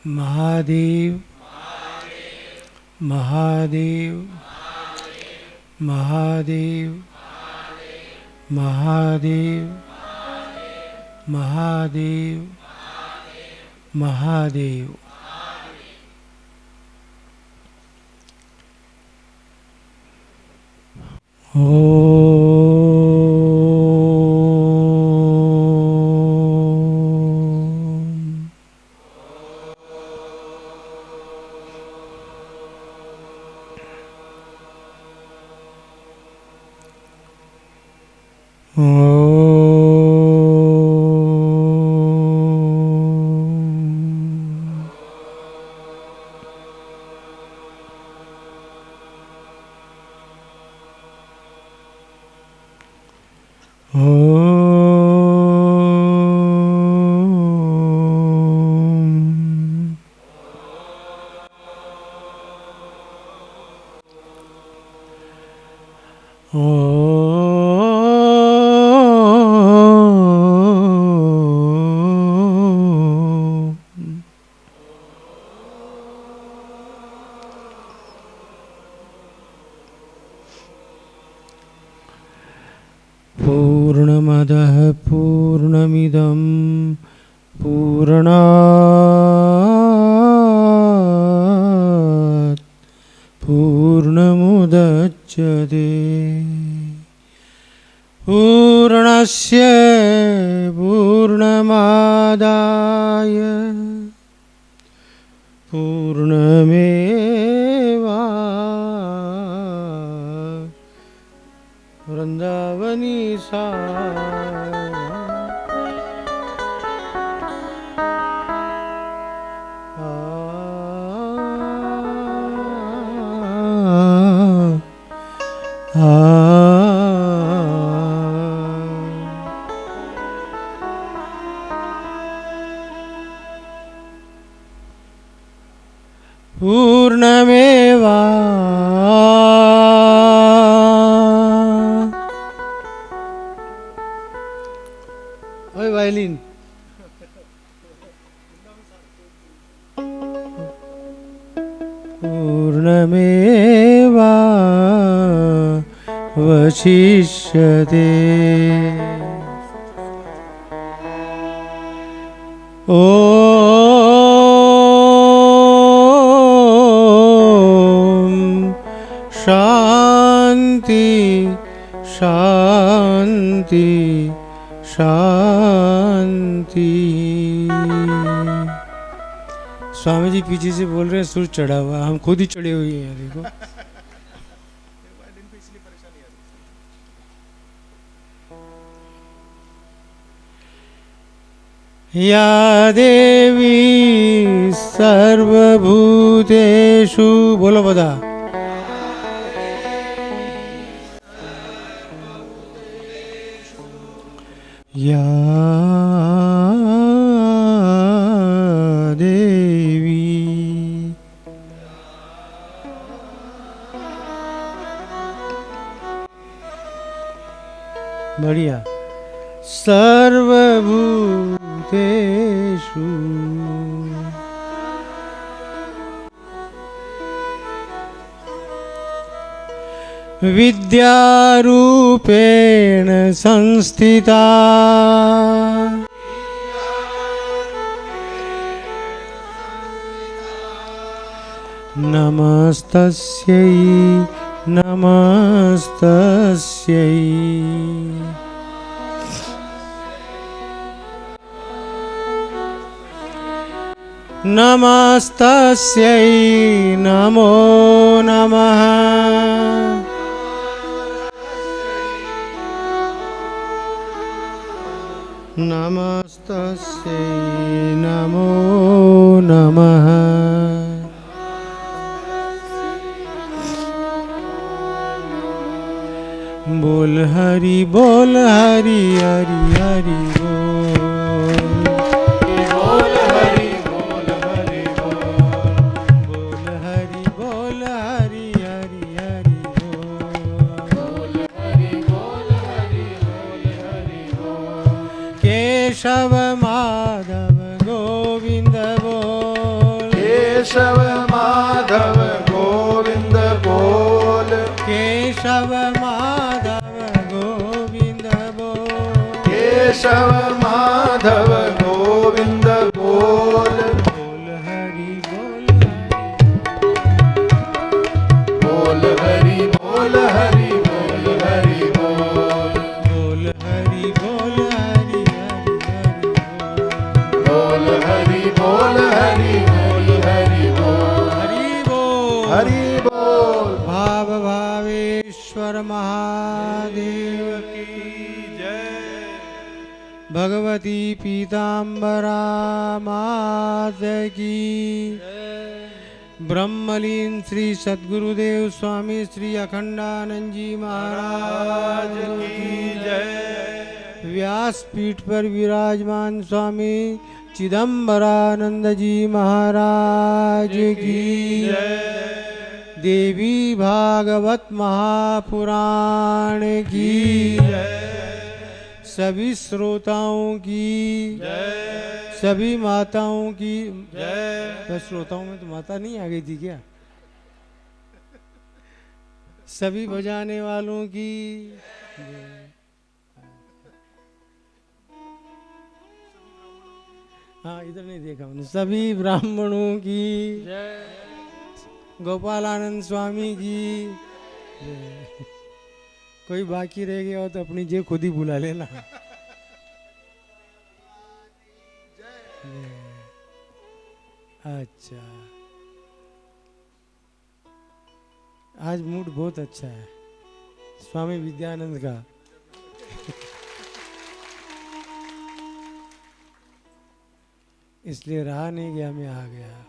महादेव महादेव महादेव महादेव महादेव महादेव। पूर्णमदः पूर्णमिदं पूर्णात् पूर्णमुदच्यते पूर्णस्य पूर्णमादाय वृंदावनी सा पूर्णमेवा ओए वायलिन पूर्णमेवा वशिष्यते ओ शांति शांति शांति। स्वामी जी पीछे से बोल रहे हैं सुर चढ़ा हुआ, हम खुद ही चढ़े हुए हैं। देखो या देवी सर्वभूतेषु, बोलो बता, या देवी बढ़िया, सर्वभूतेषु विद्यारूपेण संस्थिता नमस्तस्यै नमस्तस्यै नमस्तस्यै नमो नमः नमस्तस्यै नमो नमः। बोल हरि बोल हरि हरि हरि बोल, बोल हरि बोल हरि बोल, बोल हरि बोल हरि हरि हरि बोल, बोल हरि बोल हरि बोल हरि बोल। केशव माधव गोविंद बोल, केशव माधव गोविंद बोल, केशव माधव गोविंद बोल, केशव माधव गोविंद बोल, बोल हरि बोल हरि बोल हरि बोल हरि बोल, बोल हरि बोल हरि बोल हरि बोल हरि बोल हरि बोल, हरि बोल हरि बोल। भाव भावेश्वर महादेव की जय। भगवती पीताम्बरा मात की ब्रह्मलीन श्री सद्गुरुदेव स्वामी श्री अखंडानंद जी महाराज की जय। व्यासपीठ पर विराजमान स्वामी चिदंबरानंद जी महाराज की देवी भागवत महापुराण की सभी श्रोताओं की सभी माताओं की बस श्रोताओं में तो माता नहीं आ गई थी क्या? सभी बजाने वालों की हाँ इधर नहीं देखा मैंने। सभी ब्राह्मणों की गोपालानंद स्वामी की कोई बाकी रह गया हो तो अपनी जेब खुद ही बुला लेना। अच्छा आज मूड बहुत अच्छा है स्वामी विद्यानंद का। इसलिए रहा नहीं गया, मैं आ गया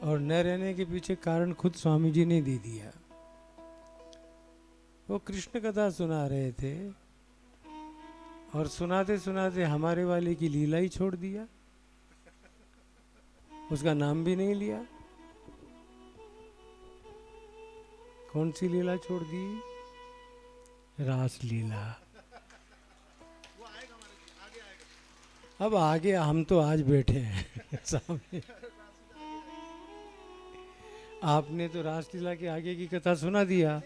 और न रहने के पीछे कारण खुद स्वामी जी ने दे दिया। वो कृष्ण कथा सुना रहे थे और सुनाते सुनाते हमारे वाले की लीला ही छोड़ दिया, उसका नाम भी नहीं लिया। कौन सी लीला छोड़ दी? रास लीला। अब आगे हम तो आज बैठे हैं सामने। आपने तो रासलीला के आगे की कथा सुना दिया।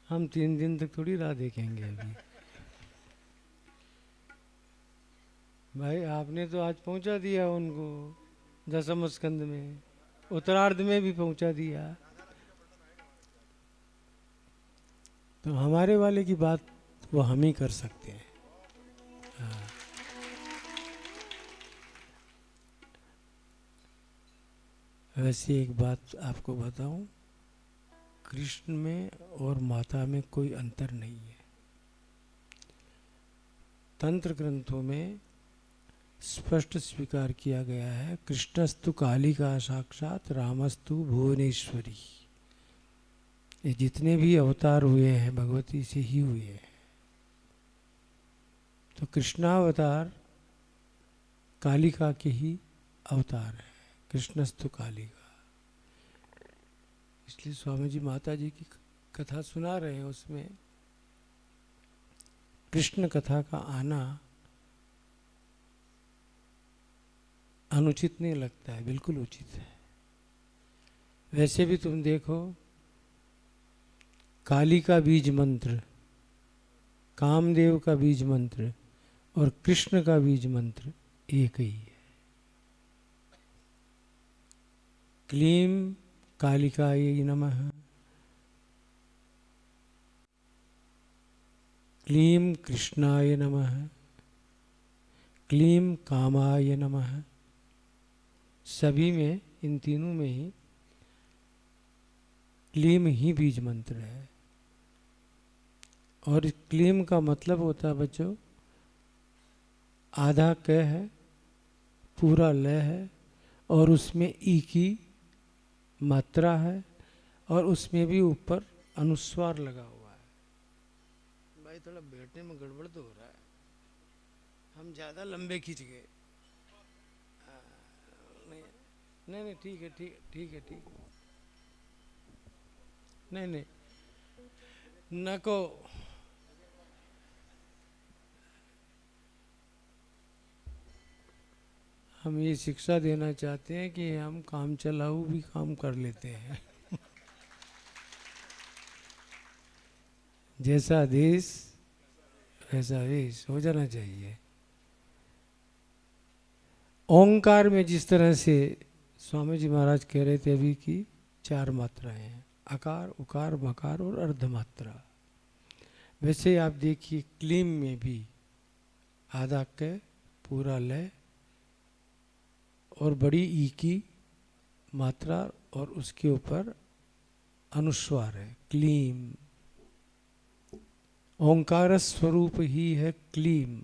हम 3 दिन तक थोड़ी राह देखेंगे अभी। भाई आपने तो आज पहुंचा दिया उनको दसम स्कंद में, उत्तरार्ध में भी पहुंचा दिया। तो हमारे वाले की बात वो हम ही कर सकते हैं। हाँ। वैसे एक बात आपको बताऊं, कृष्ण में और माता में कोई अंतर नहीं है। तंत्र ग्रंथों में स्पष्ट स्वीकार किया गया है, कृष्णस्तु कालिका साक्षात रामस्तु भुवनेश्वरी। ये जितने भी अवतार हुए हैं भगवती से ही हुए हैं। तो कृष्णावतार कालिका के ही अवतार है, कृष्णस्तु कालिका। इसलिए स्वामी जी माता जी की कथा सुना रहे हैं, उसमें कृष्ण कथा का आना अनुचित नहीं लगता है, बिल्कुल उचित है। वैसे भी तुम देखो, काली का बीज मंत्र, कामदेव का बीज मंत्र और कृष्ण का बीज मंत्र एक ही है। क्लीम कालिकायै नमः, क्लीम कृष्णाय नमः, क्लीम कामाय नमः। सभी में, इन तीनों में ही क्लीम ही बीज मंत्र है। और क्लीम का मतलब होता है बच्चों, आधा क है, पूरा ल है और उसमें ई की मात्रा है और उसमें भी ऊपर अनुस्वार लगा हुआ है। भाई थोड़ा बैठने में गड़बड़ तो हो रहा है, हम ज़्यादा लंबे खींच गए। नहीं नहीं ठीक है, ठीक है। नहीं नहीं नको, हम ये शिक्षा देना चाहते हैं कि हम काम चलाऊ भी काम कर लेते हैं। जैसा देश वैसा वेश हो जाना चाहिए। ओंकार में जिस तरह से स्वामी जी महाराज कह रहे थे अभी की 4 मात्राएं हैं, अकार, उकार, मकार और अर्धमात्रा। वैसे आप देखिए क्लीम में भी आधा क, पूरा लय और बड़ी ई की मात्रा और उसके ऊपर अनुस्वार है, क्लीम। ओंकार स्वरूप ही है क्लीम।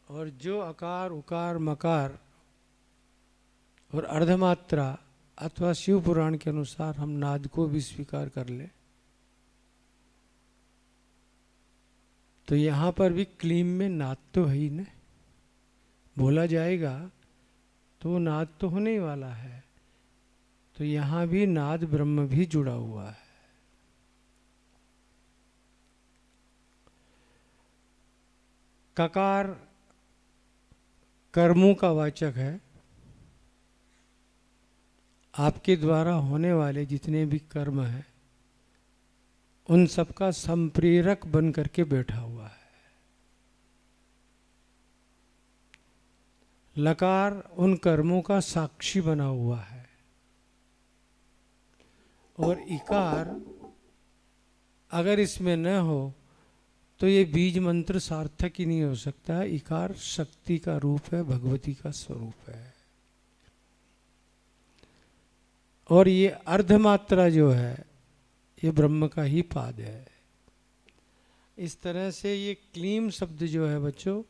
और जो अकार, उकार, मकार और अर्धमात्रा अथवा शिव पुराण के अनुसार हम नाद को भी स्वीकार कर ले तो यहाँ पर भी क्लीम में नाद तो है ही न, बोला जाएगा तो नाद तो होने ही वाला है। तो यहाँ भी नाद ब्रह्म भी जुड़ा हुआ है। ककार कर्मों का वाचक है। आपके द्वारा होने वाले जितने भी कर्म हैं उन सबका संप्रेरक बन करके बैठा हुआ है। लकार उन कर्मों का साक्षी बना हुआ है। और इकार अगर इसमें न हो तो ये बीज मंत्र सार्थक ही नहीं हो सकता है। इकार शक्ति का रूप है, भगवती का स्वरूप है। और ये अर्धमात्रा जो है ये ब्रह्म का ही पाद है। इस तरह से ये क्लीम शब्द जो है बच्चों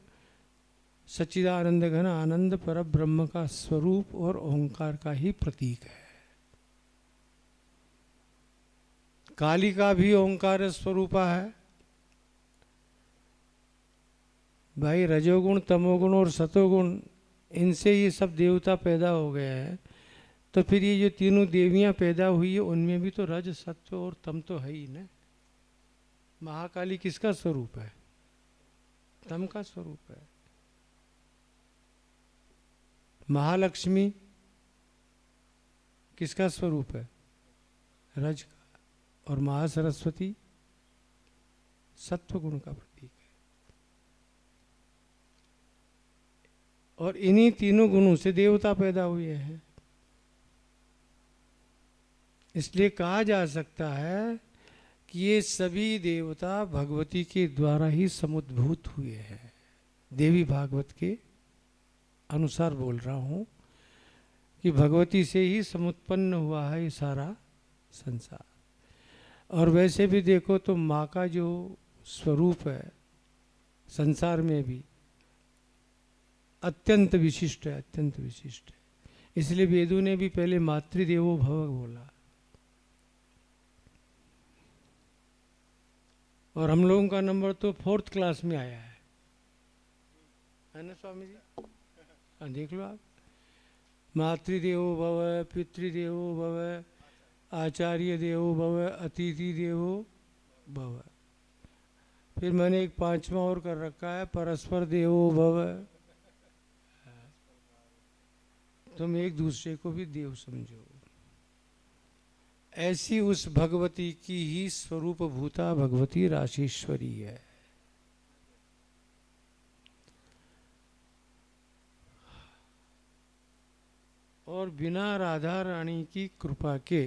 सच्चिदानंद घन आनंद पर ब्रह्म का स्वरूप और ओंकार का ही प्रतीक है। काली का भी ओंकार स्वरूपा है। भाई रजोगुण, तमोगुण और सतोगुण इनसे ये सब देवता पैदा हो गए हैं। तो फिर ये जो तीनों देवियां पैदा हुई है उनमें भी तो रज, सत्व और तम तो है ही ना। महाकाली किसका स्वरूप है? तम का स्वरूप है। महालक्ष्मी किसका स्वरूप है? रज का। और महासरस्वती सत्व गुण का प्रतीक है। और इन्हीं तीनों गुणों से देवता पैदा हुए हैं। इसलिए कहा जा सकता है कि ये सभी देवता भगवती के द्वारा ही समुद्भूत हुए हैं। देवी भागवत के अनुसार बोल रहा हूँ कि भगवती से ही समुत्पन्न हुआ है ये सारा संसार। और वैसे भी देखो तो माँ का जो स्वरूप है संसार में भी अत्यंत विशिष्ट है, अत्यंत विशिष्ट है। इसलिए वेदों ने भी पहले मातृदेवो भव बोला। और हम लोगों का नंबर तो 4th क्लास में आया है ना स्वामी जी? हाँ देख लो आप। मातृदेवो भव, पितृदेवो भव, आचार्य देवो भव, अतिथि देवो भव। फिर मैंने एक 5वां और कर रखा है, परस्पर देवो भव। तुम एक दूसरे को भी देव समझो। ऐसी उस भगवती की ही स्वरूप भूता भगवती राशीश्वरी है। और बिना राधा रानी की कृपा के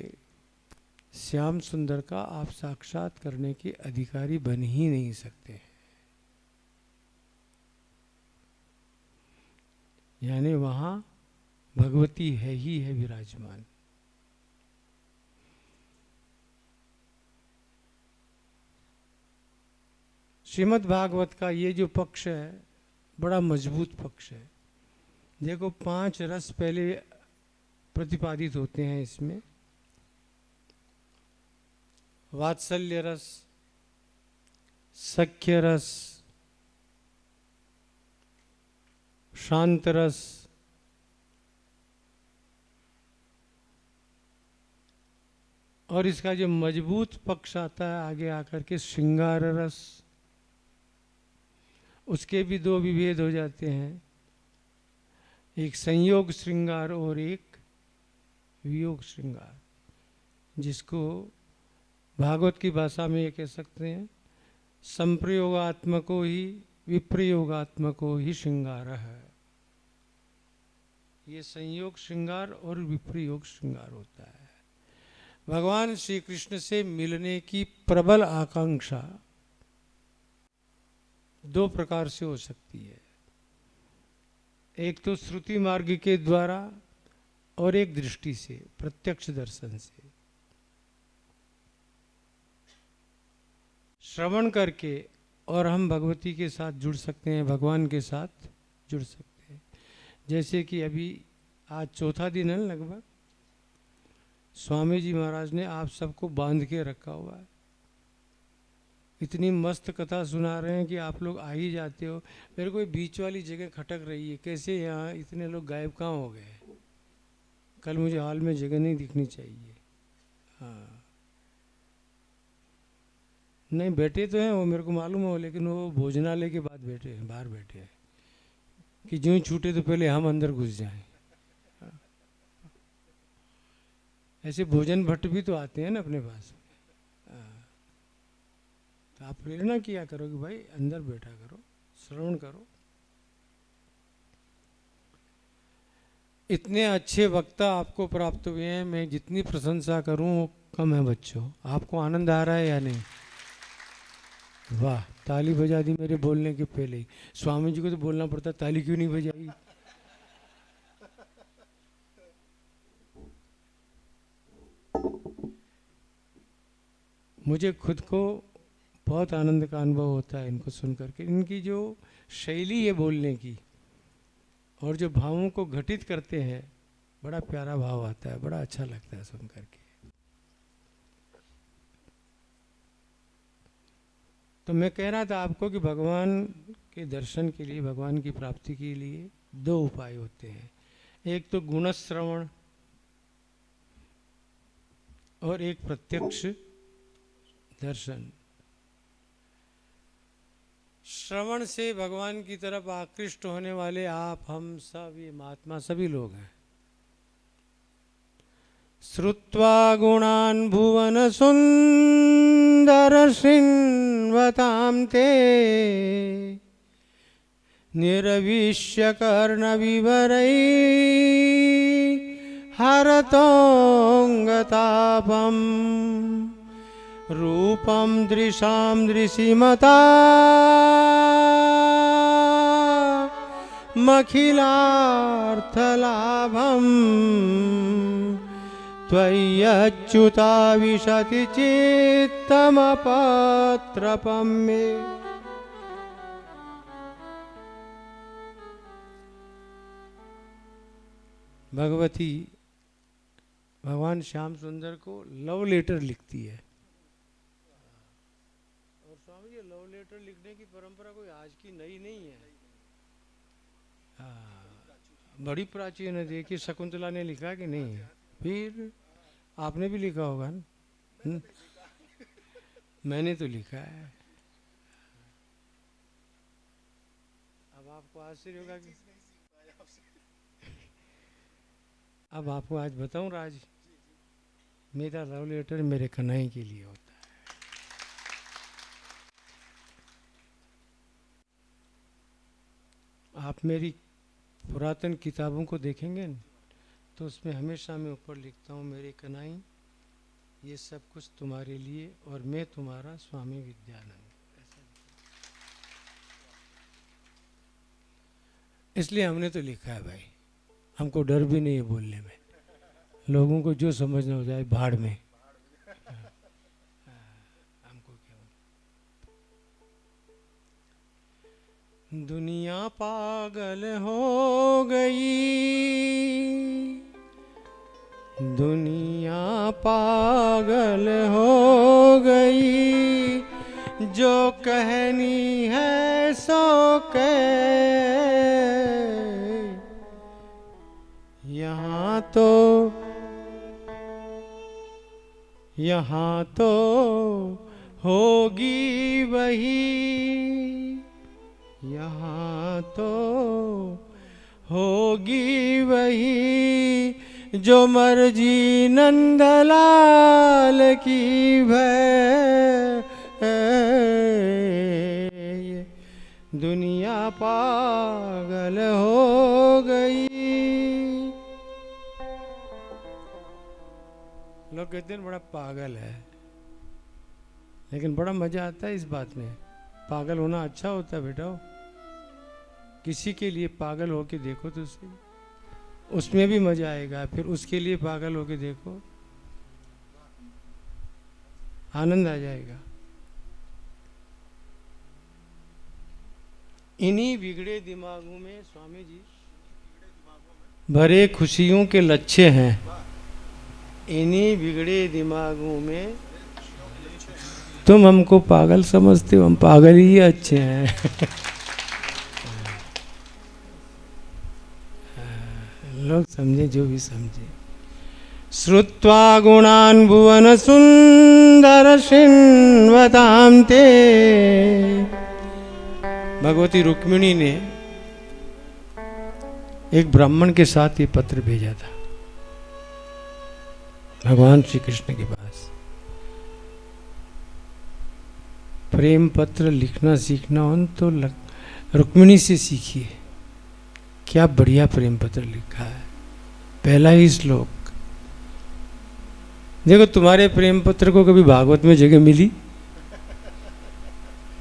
श्याम सुंदर का आप साक्षात करने के अधिकारी बन ही नहीं सकते। यानी वहां भगवती है ही है विराजमान। श्रीमद् भागवत का ये जो पक्ष है बड़ा मजबूत पक्ष है। देखो 5 रस पहले प्रतिपादित होते हैं इसमें। वात्सल्य रस, सख्य रस, शांत रस, और इसका जो मजबूत पक्ष आता है आगे आकर के श्रृंगार रस। उसके भी 2 विभेद हो जाते हैं, एक संयोग श्रृंगार और एक वियोग श्रृंगार, जिसको भागवत की भाषा में ये कह सकते हैं संप्रयोगात्मको ही विप्रयोगात्मको ही श्रृंगार है। ये संयोग श्रृंगार और विप्रयोग श्रृंगार होता है। भगवान श्री कृष्ण से मिलने की प्रबल आकांक्षा दो प्रकार से हो सकती है, एक तो श्रुति मार्ग के द्वारा और एक दृष्टि से, प्रत्यक्ष दर्शन से। श्रवण करके और हम भगवती के साथ जुड़ सकते हैं, भगवान के साथ जुड़ सकते हैं। जैसे कि अभी आज चौथा दिन है लगभग, स्वामी जी महाराज ने आप सबको बांध के रखा हुआ है। इतनी मस्त कथा सुना रहे हैं कि आप लोग आ ही जाते हो। मेरे को बीच वाली जगह खटक रही है, कैसे यहाँ इतने लोग गायब कहाँ हो गए। कल मुझे हॉल में जगह नहीं दिखनी चाहिए। हाँ, नहीं बैठे तो हैं वो, मेरे को मालूम हो, लेकिन वो भोजनालय के बाद बैठे हैं, बाहर बैठे हैं कि जो ही छूटे तो पहले हम अंदर घुस जाएं। ऐसे भोजन भट्ट भी तो आते हैं ना अपने पास। तो आप प्रेरणा किया करो कि भाई अंदर बैठा करो, श्रवण करो। इतने अच्छे वक्ता आपको प्राप्त हुए हैं, मैं जितनी प्रशंसा करूं वो कम है बच्चों। आपको आनंद आ रहा है या नहीं? वाह, ताली बजा दी मेरे बोलने के पहले ही। स्वामी जी को तो बोलना पड़ता, ताली क्यों नहीं बजाई? मुझे खुद को बहुत आनंद का अनुभव होता है इनको सुन करके। इनकी जो शैली है बोलने की और जो भावों को घटित करते हैं, बड़ा प्यारा भाव आता है, बड़ा अच्छा लगता है सुन करके। तो मैं कह रहा था आपको कि भगवान के दर्शन के लिए, भगवान की प्राप्ति के लिए दो उपाय होते हैं, एक तो गुणश्रवण और एक प्रत्यक्ष दर्शन। श्रवण से भगवान की तरफ आकृष्ट होने वाले आप, हम सब, ये महात्मा सभी लोग हैं। श्रुत्वा गुणान् भुवन सुंदर शृण्वतां ते निर्विश्य कर्ण विवरै हरतोऽङ्गतापम् रूपं दृशां दृशिमता मखिलार्थलाभम् त्वय्यच्युता विशति चित्तमपत्रपं मे। भगवती भगवान श्याम सुंदर को लव लेटर लिखती है। और स्वामी जी, लव लेटर लिखने की परंपरा कोई आज की नई नहीं है। बड़ी प्राचीन है। देखिए शकुंतला ने लिखा कि नहीं, फिर आपने भी लिखा होगा ना? मैंने तो लिखा है। अब आपको आश्चर्य होगा कि अब आपको आज बताऊं राज, मेरा लव लेटर मेरे कन्हैया के लिए होता है। आप मेरी पुरातन किताबों को देखेंगे न, तो उसमें हमेशा मैं ऊपर लिखता हूँ, मेरे कन्हैया ये सब कुछ तुम्हारे लिए और मैं तुम्हारा स्वामी विद्यानंद। इसलिए हमने तो लिखा है भाई, हमको डर भी नहीं है बोलने में। लोगों को जो समझना हो जाए भाड़ में, हमको क्या। दुनिया पागल हो गई, दुनिया पागल हो गई, जो कहनी है सो कह। यहाँ तो होगी वही, यहाँ तो होगी वही जो मर्जी नंदलाल की भय, दुनिया पागल हो गई। लोग कहते हैं बड़ा पागल है, लेकिन बड़ा मजा आता है इस बात में। पागल होना अच्छा होता है बेटा। किसी के लिए पागल होके देखो तो सही, उसमें भी मजा आएगा। फिर उसके लिए पागल होके देखो, आनंद आ जाएगा। इन्हीं बिगड़े दिमागों में स्वामी जी भरे खुशियों के लच्छे हैं। इन्हीं बिगड़े दिमागों में तुम हमको पागल समझते हो, हम पागल ही अच्छे हैं। लोग समझे जो भी समझे। श्रुत्वा गुणान् भुवन सुंदर शिन्वतां ते, भगवती रुक्मिणी ने एक ब्राह्मण के साथ ये पत्र भेजा था भगवान श्री कृष्ण के पास। प्रेम पत्र लिखना सीखना हो तो रुक्मिणी से सीखिए। क्या बढ़िया प्रेम पत्र लिखा है, पहला ही श्लोक। देखो तुम्हारे प्रेम पत्र को कभी भागवत में जगह मिली?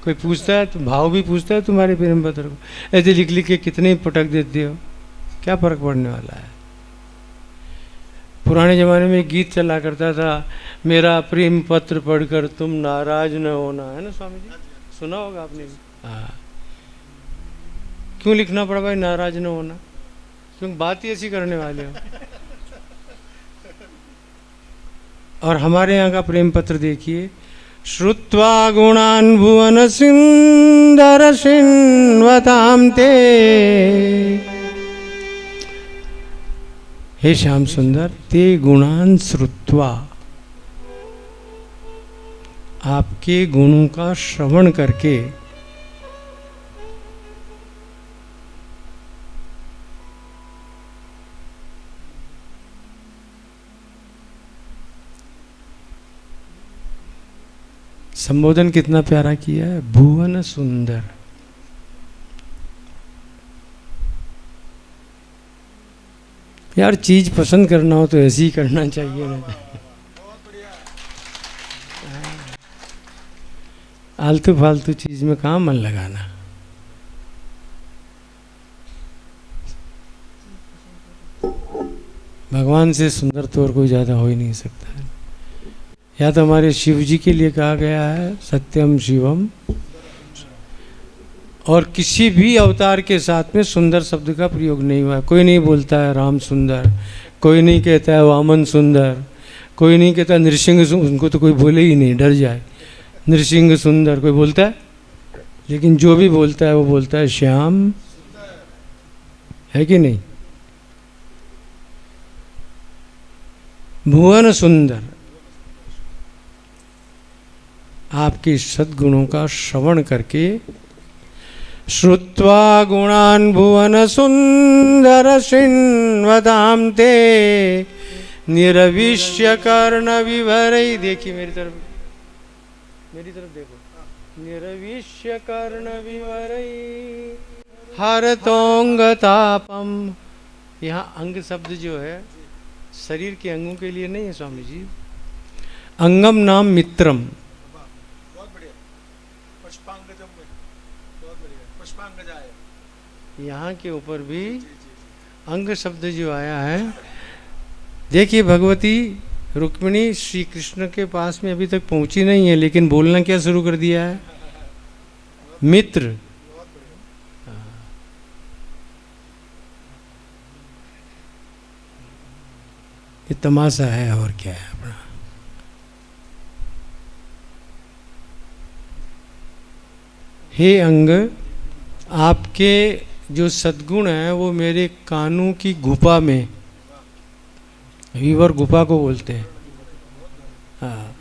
कोई पूछता है तो भाव भी पूछता है तुम्हारे प्रेम पत्र को? ऐसे लिख लिख के कितने पटक देते हो, क्या फर्क पड़ने वाला है। पुराने जमाने में एक गीत चला करता था, मेरा प्रेम पत्र पढ़कर तुम नाराज न होना, है ना स्वामी जी? सुना होगा आपने भी। हाँ, क्यों लिखना पड़ा भाई नाराज न होना? क्योंकि बात ही ऐसी करने वाले हो। और हमारे यहाँ का प्रेम पत्र देखिए, श्रुत्वा गुणान् भुवन सुंदर शिन्वतां ते। हे श्याम सुंदर, ते गुणान् श्रुत्वा, आपके गुणों का श्रवण करके संबोधन कितना प्यारा किया है, भुवन सुंदर। यार चीज पसंद करना हो तो ऐसे ही करना चाहिए ना। आलतू फालतू चीज में कहाँ मन लगाना। भगवान से सुंदर तो और कोई ज्यादा हो ही नहीं सकता है। या तो हमारे शिव जी के लिए कहा गया है सत्यम शिवम, और किसी भी अवतार के साथ में सुंदर शब्द का प्रयोग नहीं हुआ है। कोई नहीं बोलता है राम सुंदर, कोई नहीं कहता है वामन सुंदर, कोई नहीं कहता नृसिंह, उनको तो कोई बोले ही नहीं, डर जाए। नृसिंह सुंदर कोई बोलता है? लेकिन जो भी बोलता है वो बोलता है श्याम, है कि नहीं? भुवन सुंदर, आपके सद्गुणों का श्रवण करके, श्रुत्वा गुणान् भुवन सुंदर शिन्वतां ते, निरविश्य कर्ण विभरै। देखिए मेरी तरफ देखो। निरविश्य कर्ण विभरै हरतोंगतापम। यहाँ अंग शब्द जो है शरीर के अंगों के लिए नहीं है स्वामी जी। अंगम नाम मित्रम। यहाँ के ऊपर भी अंग शब्द जो आया है। देखिए भगवती रुक्मिणी श्री कृष्ण के पास में अभी तक पहुंची नहीं है, लेकिन बोलना क्या शुरू कर दिया है? मित्र। ये तमाशा है और क्या है अपना। हे अंग, आपके जो सद्गुण है वो मेरे कानों की गुफा में, वीवर गुफा को बोलते हैं, हाँ,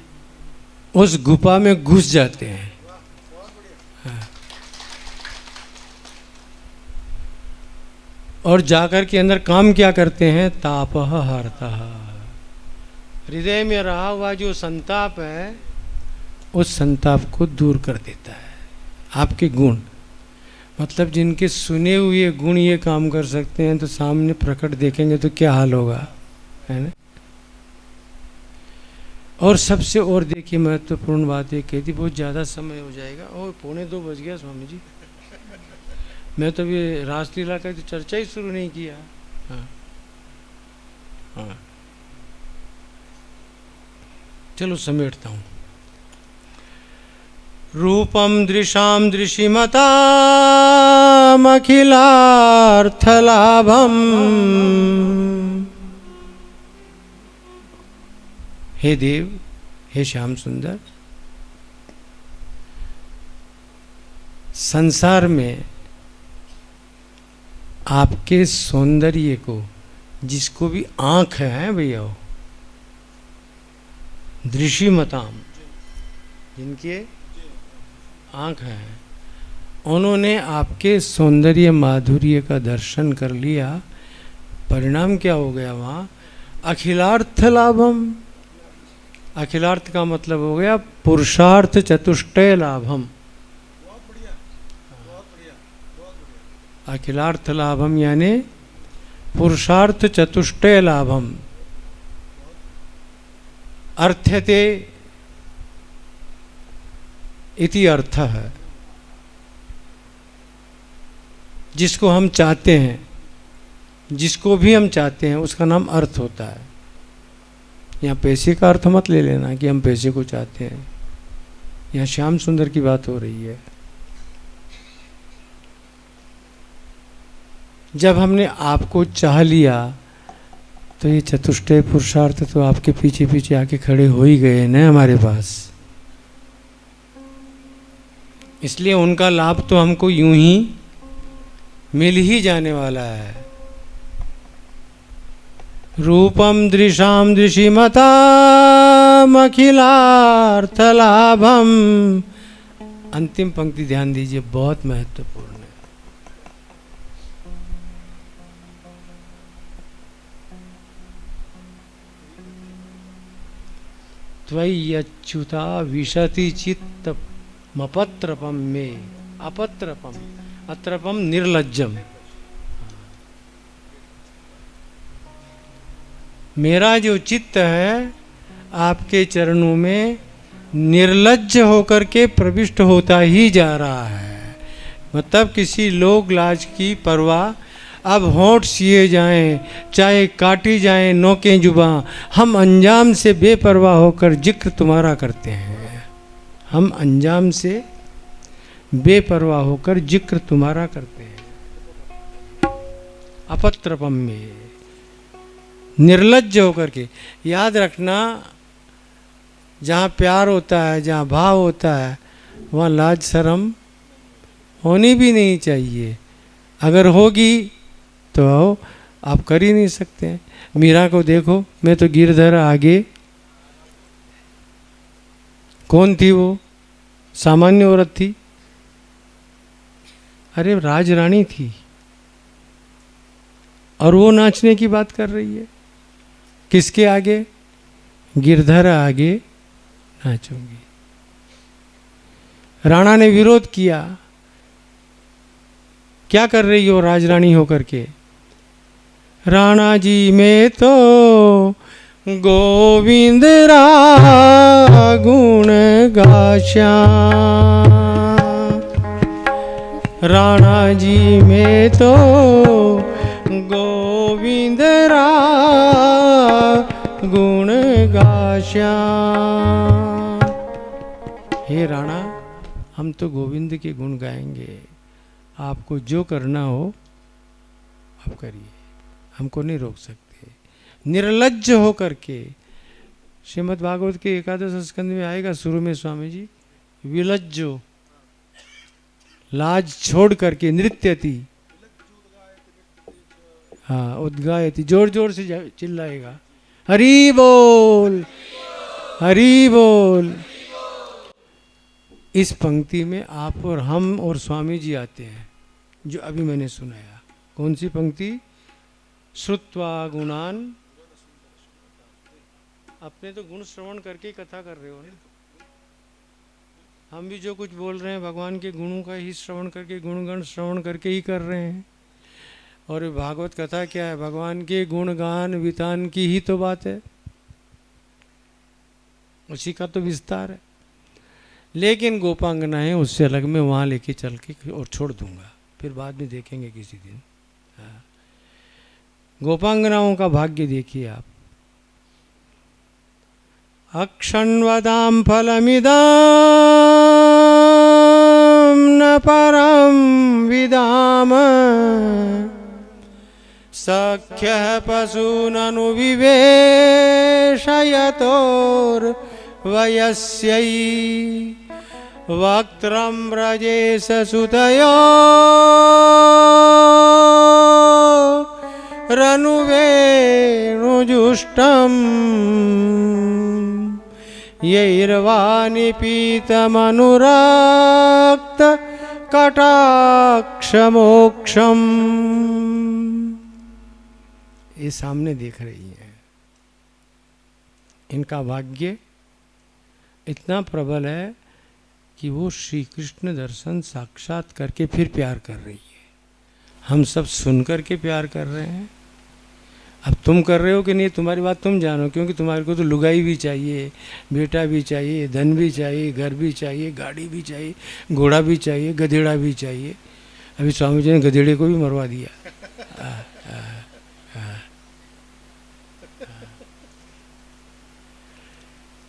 उस गुफा में घुस जाते हैं। हाँ। और जाकर के अंदर काम क्या करते हैं? तापह हरता। हृदय में रहा हुआ जो संताप है उस संताप को दूर कर देता है। आपके गुण, मतलब जिनके सुने हुए गुण ये काम कर सकते हैं, तो सामने प्रकट देखेंगे तो क्या हाल होगा, है ना। और सबसे और देखिए महत्वपूर्ण बात ये कहती, बहुत ज़्यादा समय हो जाएगा और 1:45 बज गया स्वामी जी। मैं तो ये रासलीला का तो चर्चा ही शुरू नहीं किया। हाँ हाँ, चलो समेटता हूँ। रूपम दृशाम दृशिमतामखिलार्थलाभम। हे देव, हे श्याम सुंदर, संसार में आपके सौंदर्य को, जिसको भी आंख है भैया, दृशिमताम, जिनके आंख है, उन्होंने आपके सौंदर्य माधुर्य का दर्शन कर लिया। परिणाम क्या हो गया वहाँ? अखिलार्थ लाभम। अखिलार्थ का मतलब हो गया पुरुषार्थ चतुष्टय लाभम। अखिलार्थ लाभम यानी पुरुषार्थ चतुष्टय लाभम। अर्थ्यते इति अर्थ है। जिसको हम चाहते हैं, जिसको भी हम चाहते हैं, उसका नाम अर्थ होता है। यहाँ पैसे का अर्थ मत ले लेना कि हम पैसे को चाहते हैं। यहाँ श्याम सुंदर की बात हो रही है। जब हमने आपको चाह लिया तो ये चतुष्टय पुरुषार्थ तो आपके पीछे पीछे आके खड़े हो ही गए ना हमारे पास। इसलिए उनका लाभ तो हमको यूं ही मिल ही जाने वाला है। रूपम दृशाम दृशिमताम अखिलार्थ लाभम। अंतिम पंक्ति ध्यान दीजिए, बहुत महत्वपूर्ण है। त्वयि अच्युता विशति चित्त मपत्रपम में। अपत्रपम, अत्रपम निर्लज्जम। मेरा जो चित्त है आपके चरणों में निर्लज्ज होकर के प्रविष्ट होता ही जा रहा है। मतलब किसी लोक लाज की परवाह, अब होंठ सिए जाएं, चाहे काटी जाएं नोकें जुबां, हम अंजाम से बेपरवाह होकर जिक्र तुम्हारा करते हैं। हम अंजाम से बेपरवाह होकर जिक्र तुम्हारा करते हैं। अपत्रपम में, निर्लज्ज होकर के। याद रखना, जहाँ प्यार होता है, जहाँ भाव होता है, वहाँ लाज शर्म होनी भी नहीं चाहिए। अगर होगी तो आप कर ही नहीं सकते। मीरा को देखो, मैं तो गिरधर आगे। कौन थी वो? सामान्य औरत थी? अरे राजरानी थी, और वो नाचने की बात कर रही है। किसके आगे? गिरधर आगे नाचूंगी। राणा ने विरोध किया। क्या कर रही हो राजरानी होकर के? राणा जी में तो गोविंद रा गुण गाश्या। राणा जी में तो गोविंद रा गुण गाश्या। हे राणा, हम तो गोविंद के गुण गाएंगे। आपको जो करना हो आप करिए, हमको नहीं रोक सकते। निर्लज्ज होकर के, श्रीमद् भागवत के 11 स्कंद में आएगा शुरू में स्वामी जी, विलज्जो, लाज छोड़ करके नृत्यति। हाँ, उद्गायति, जोर जोर से चिल्लाएगा, हरि बोल, हरि बोल। इस पंक्ति में आप और हम और स्वामी जी आते हैं, जो अभी मैंने सुनाया। कौन सी पंक्ति? श्रुत्वा गुणान, अपने तो गुण श्रवण करके कथा कर रहे हो ना। हम भी जो कुछ बोल रहे हैं भगवान के गुणों का ही श्रवण करके, गुणगण श्रवण करके ही कर रहे हैं। और ये भागवत कथा क्या है? भगवान के गुणगान वितान की ही तो बात है, उसी का तो विस्तार है। लेकिन गोपांगनाएं उससे अलग, मैं वहाँ लेके चल के और छोड़ दूंगा, फिर बाद में देखेंगे किसी दिन। हाँ। गोपांगनाओं का भाग्य देखिए आप। अक्षण्वदां फलमिदां न परं विदाम सख्यः पशूननु विवेशयतोर्वयस्यै वक्त्रं व्रजेश सुतयो रनुवेणुजुष्टम् यैर्वानिपीतमनुरक्त कटाक्षमोक्षम। ये सामने देख रही हैं। इनका भाग्य इतना प्रबल है कि वो श्री कृष्ण दर्शन साक्षात करके फिर प्यार कर रही है। हम सब सुन करके प्यार कर रहे हैं। अब तुम कर रहे हो कि नहीं, तुम्हारी बात तुम जानो, क्योंकि तुम्हारे को तो लुगाई भी चाहिए, बेटा भी चाहिए, धन भी चाहिए, घर भी चाहिए, गाड़ी भी चाहिए, घोड़ा भी चाहिए, गधेड़ा भी चाहिए। अभी स्वामी जी ने गधेड़े को भी मरवा दिया।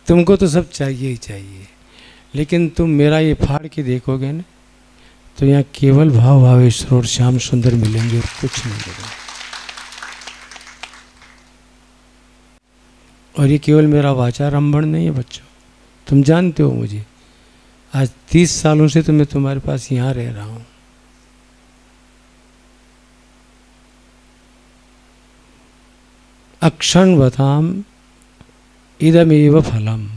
तुमको तो सब चाहिए ही चाहिए, लेकिन तुम मेरा ये फाड़ के देखोगे ना, तो यहाँ केवल भाव भावेश्वर और श्याम सुंदर मिलेंगे और कुछ नहीं मिलेगा। और ये केवल मेरा वाचारंभण नहीं है बच्चों, तुम जानते हो मुझे, आज 30 सालों से तो मैं तुम्हारे पास यहाँ रह रहा हूँ। अक्षण्वताम इदमेव फलम।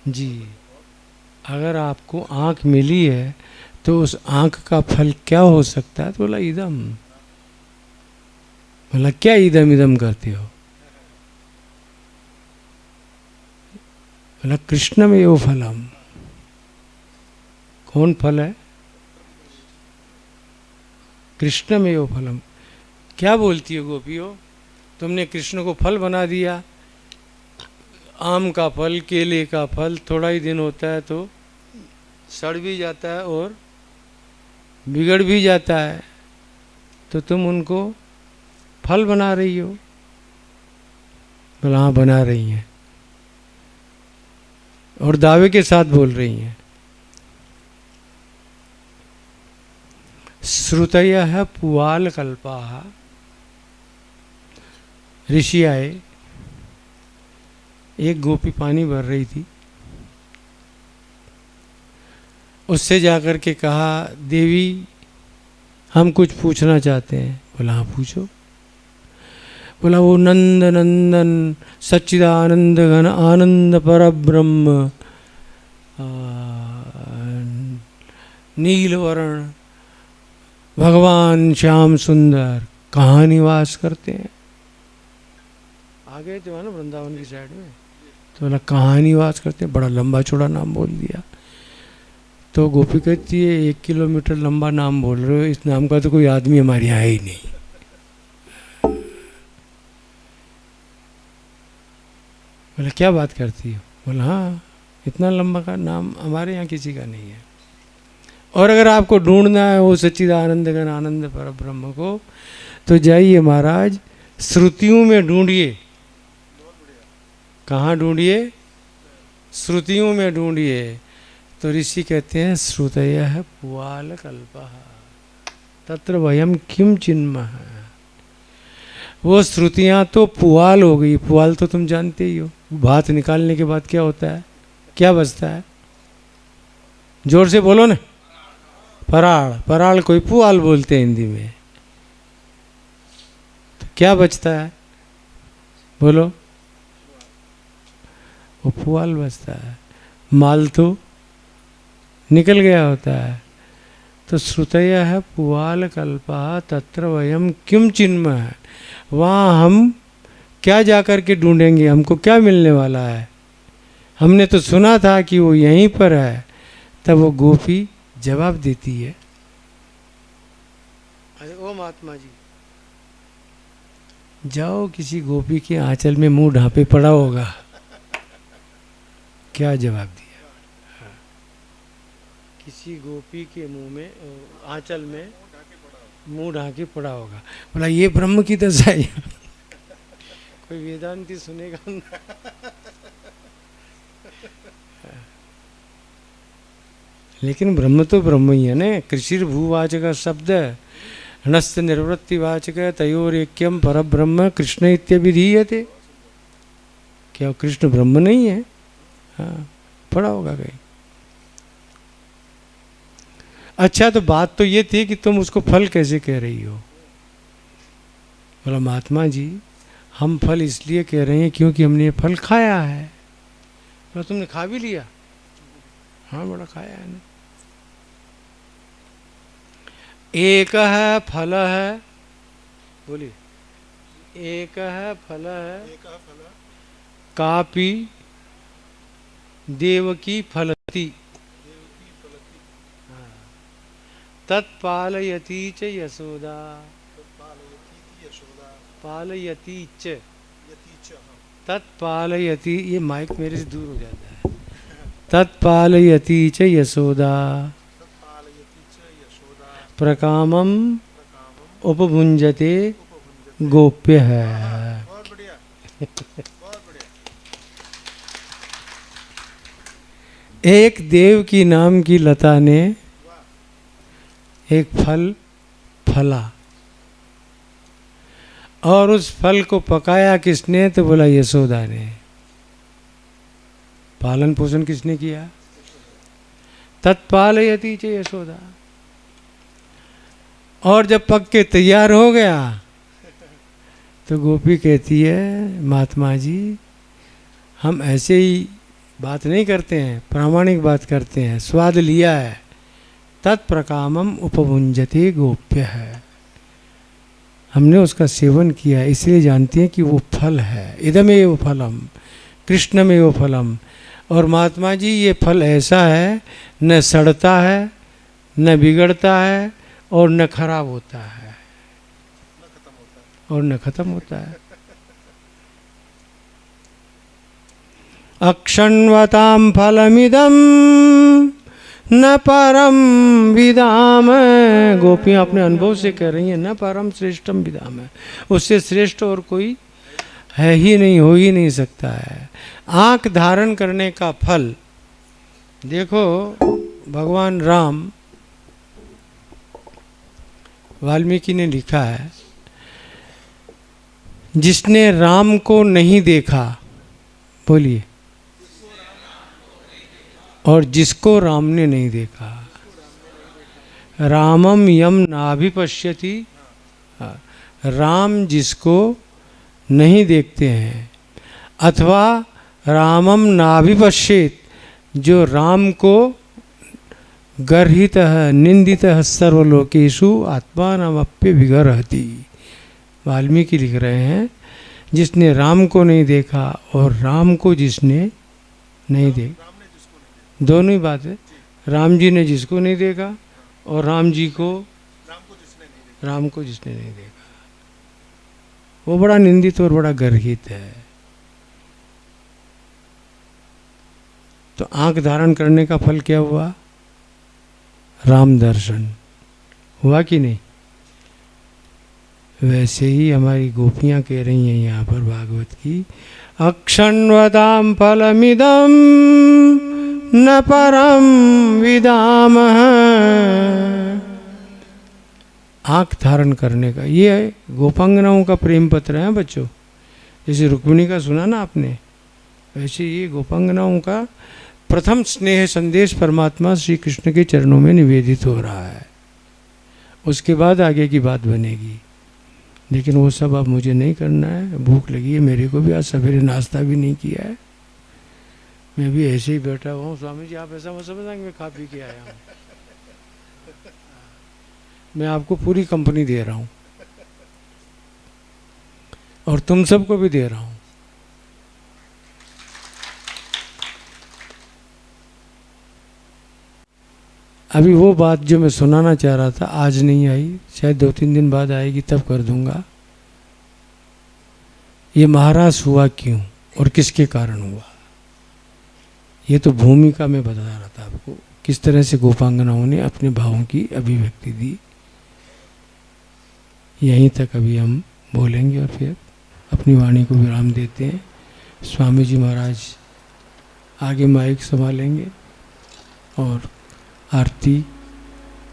जी, अगर आपको आँख मिली है तो उस आँख का फल क्या हो सकता है? तो बोला इदम। बोला क्या इदम इदम करते हो? बोला कृष्णमेव फलम। कौन फल है? कृष्णमेव फलम। क्या बोलती हो गोपियों? तुमने कृष्ण को फल बना दिया। आम का फल, केले का फल थोड़ा ही दिन होता है तो सड़ भी जाता है और बिगड़ भी जाता है, तो तुम उनको फल बना रही हो। बोला हाँ बना रही हैं, और दावे के साथ बोल रही हैं। श्रुतयः पुवाल कल्पाः। ऋषि आए, एक गोपी पानी भर रही थी, उससे जाकर के कहा देवी हम कुछ पूछना चाहते हैं। बोला हाँ पूछो। बोला वो नंद नंदन सच्चिदानंद घन आनंद परब्रह्म नीलवर्ण भगवान श्याम सुंदर कहाँ निवास करते हैं? आ गए थे ना वृंदावन की साइड में, तो बोला कहाँ निवास करते हैं? बड़ा लंबा चौड़ा नाम बोल दिया। तो गोपी कहती है 1 किलोमीटर लंबा नाम बोल रहे हो, इस नाम का तो कोई आदमी हमारे यहाँ है ही नहीं। बोला क्या बात करती हो? बोला हाँ इतना लंबा का नाम हमारे यहाँ किसी का नहीं है। और अगर आपको ढूंढना है वो सच्चिदानंद घन आनंद पर ब्रह्म को, तो जाइए महाराज श्रुतियों में ढूंढिए। कहाँ ढूंढिए? श्रुतियों में ढूंढिए। तो ऋषि कहते हैं श्रुतयः पुवाल कल्पः तत्र वयम किम चिन्मः। वो श्रुतियाँ तो पुवाल हो गई। पुवाल तो तुम जानते ही हो, भात निकालने के बाद क्या होता है, क्या बचता है? जोर से बोलो ना। पराड़। पराड़ कोई पुवाल बोलते हैं हिंदी में। तो क्या बचता है? बोलो। वो पुवाल बचता है। माल तो निकल गया होता है। तो श्रुतयः पुवालकल्पा तत्र वयम किम चिन्मः है, वहाँ हम क्या जाकर के ढूंढेंगे, हमको क्या मिलने वाला है, हमने तो सुना था कि वो यहीं पर है। तब वो गोपी जवाब देती है, अरे ओ महात्मा जी, जाओ किसी गोपी के आंचल में मुंह ढांपे पड़ा होगा। क्या जवाब दिया, हाँ। किसी गोपी के मुंह में आंचल में मुंह ढांके पड़ा होगा। बोला ये ब्रह्म की दशा है। कोई वेदांती सुनेगा ना। लेकिन ब्रह्म तो ब्रह्म ही है ना। कृषिर भूवाचक शब्द हनस्त निर्वृत्तिवाचक तयोरेक्यम पर ब्रह्म कृष्ण इत्यभिधीयते। क्या कृष्ण ब्रह्म नहीं है? हाँ, पढ़ा होगा कहीं। अच्छा, तो बात तो ये थी कि तुम उसको फल कैसे कह रही हो? बोला महात्मा जी, हम फल इसलिए कह रहे हैं क्योंकि हमने ये फल खाया है। बोला तुमने खा भी लिया? हाँ बड़ा खाया है ना। एक है फल है, बोलिए, एक है फल है कापी देवकी फलती तत्पालयती च यशोदा, पालयती च तत्पालयती, ये माइक मेरे से दूर हो जाता है। तत्पालयती च यशोदा प्रकामम उपभुंजते गोप्य है। एक देव की नाम की लता ने एक फल फला और उस फल को पकाया किसने? तो बोला यशोदा ने। पालन पोषण किसने किया? तत्पालयती च यशोदा। और जब पक के तैयार हो गया तो गोपी कहती है महात्मा जी, हम ऐसे ही बात नहीं करते हैं, प्रामाणिक बात करते हैं। स्वाद लिया है, तत्प्रकामम उपभुंजते गोप्य है, हमने उसका सेवन किया है, इसलिए जानते हैं कि वो फल है। इदमेव फलम कृष्णमेव फलम। और महात्मा जी ये फल ऐसा है, न सड़ता है, न बिगड़ता है, और न खराब होता है, और न खत्म होता है। अक्षण्वतां फलमिदं न परम विदाम। गोपियाँ अपने अनुभव से कह रही हैं, न परम श्रेष्ठम विदाम, उससे श्रेष्ठ और कोई है ही नहीं, हो ही नहीं सकता है। आँख धारण करने का फल देखो, भगवान राम, वाल्मीकि ने लिखा है, जिसने राम को नहीं देखा, बोलिए, और जिसको राम ने नहीं देखा, रामम यम नाभिपश्यति, राम जिसको नहीं देखते हैं, अथवा रामम नाभिपश्येत, जो राम को गर्हितः निंदितः सर्वलोकेषु आत्मानमप्य विगर्हति। वाल्मीकि लिख रहे हैं, जिसने राम को नहीं देखा और राम को जिसने नहीं देखा, दोनों ही बात है। राम जी ने जिसको नहीं देखा और राम जी को, राम को जिसने नहीं देखा, वो बड़ा निंदित और बड़ा गर्हित है। तो आंख धारण करने का फल क्या हुआ? राम दर्शन हुआ कि नहीं? वैसे ही हमारी गोपियां कह रही हैं यहाँ पर भागवत की, अक्षण्वतां फलमिदं न परम विदाम। आंख धारण करने का ये गोपांगनाओं का प्रेम पत्र है बच्चों। जैसे रुक्मिणी का सुना ना आपने, वैसे ये गोपांगनाओं का प्रथम स्नेह संदेश परमात्मा श्री कृष्ण के चरणों में निवेदित हो रहा है। उसके बाद आगे की बात बनेगी, लेकिन वो सब अब मुझे नहीं करना है। भूख लगी है मेरे को भी, आज सवेरे नाश्ता भी नहीं किया है, मैं भी ऐसे ही बैठा हुआ हूँ। स्वामी जी आप ऐसा मत समझना कि मैं खा पी के आया हूँ। मैं आपको पूरी कंपनी दे रहा हूं और तुम सबको भी दे रहा हूं। अभी वो बात जो मैं सुनाना चाह रहा था आज नहीं आई, शायद 2-3 दिन बाद आएगी, तब कर दूंगा। ये महाराज हुआ क्यों और किसके कारण हुआ? ये तो भूमिका में बता रहा था आपको, किस तरह से गोपांगनाओं ने अपने भावों की अभिव्यक्ति दी। यहीं तक अभी हम बोलेंगे और फिर अपनी वाणी को विराम देते हैं। स्वामी जी महाराज आगे माइक संभालेंगे और आरती।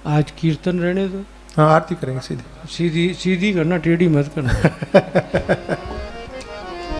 आज कीर्तन रहने दो। हाँ, आरती करेंगे सीधी। सीधी सीधी करना, टेढ़ी मत करना।